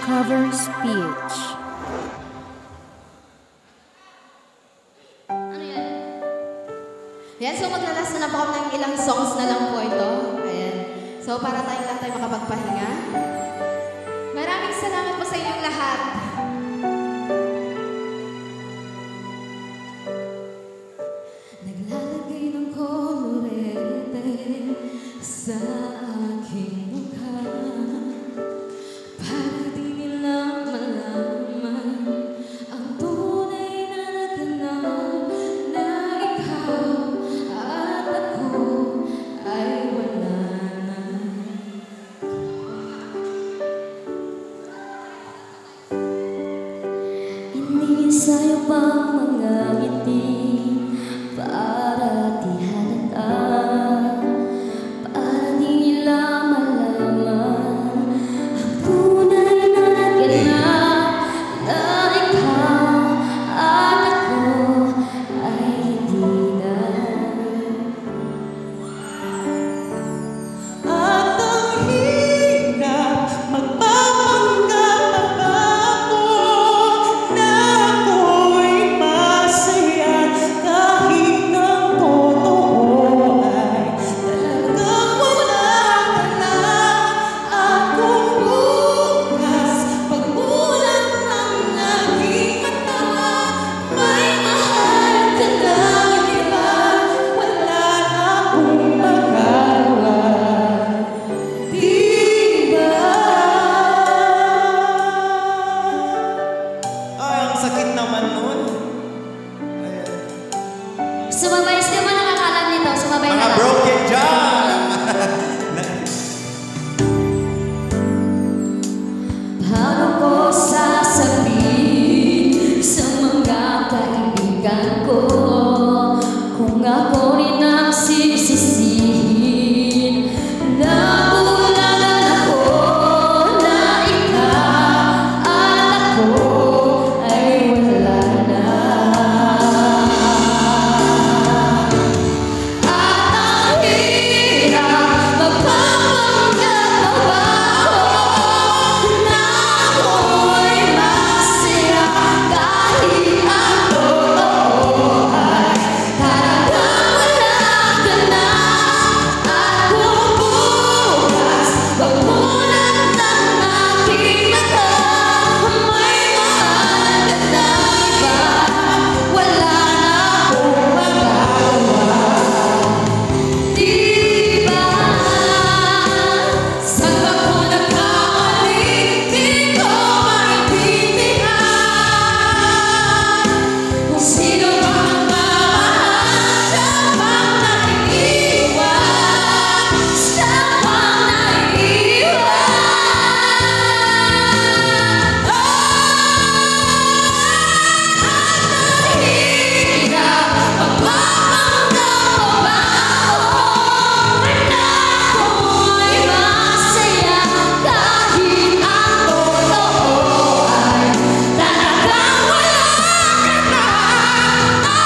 Cover speech. Ano yan? Yan, so maglalas na po ng ilang songs na lang po ito. Ayan. So para tayong lang tayo makapagpahinga. Maraming salamat po sa inyong lahat. Naglalagay ng kolorete sa aking mukha para di nila malaman ang tunay na naganap na ikaw at ako ay wala na. Iningin sa'yo pang mga ngiti para di halata, para di nila malaman ang tunay na naganap na ikaw at ako ay hindi na. At ang hirap magpapanggap ako na ako'y masaya kahit ang totoo ay talagang wala ka na. Akong bukas pagmulat ng aking mata, may mahal ka ng iba, wala na akong magagawa. Ay, ang sakit naman nun. Sumabay, sino ba nakakalam nito? Sumabay na Mga lang. broken jam! Paano ko sasabihin sa mga kaibigan ko kung ako rin ang sisisihin? Nabulanan ako na ikaw at ako ay wala na. At ang hirap magpapanggap ako na ako'y masaya kahit ang totoo ay talagang wala ka na. Akong bukas pagmulat ng aking mata, may mahal ka na iba, wala na akong magagawa. Di ba? Saan ba ko nagkamali? Di ko maintindihan kung sino ba ang mamahal. Siya bang naiiwan? Siya bang naiiwan? At ang hirap magpapanggap ako na ako'y masaya kahit ang totoo ay talagang wala ka na.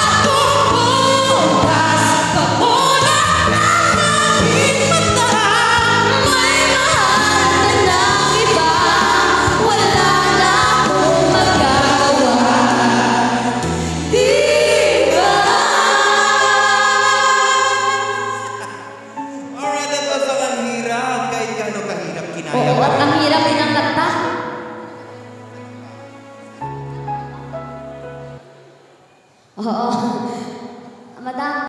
Akong bukas pagmulat ng aking mata, may mahal ka ng iba, wala na akong magagawa. Di ba? Alright, that was ang hirap. Kahit gaano kahirap kinaya. Oo, at ang hirap din ang kanta. Oo. Madam.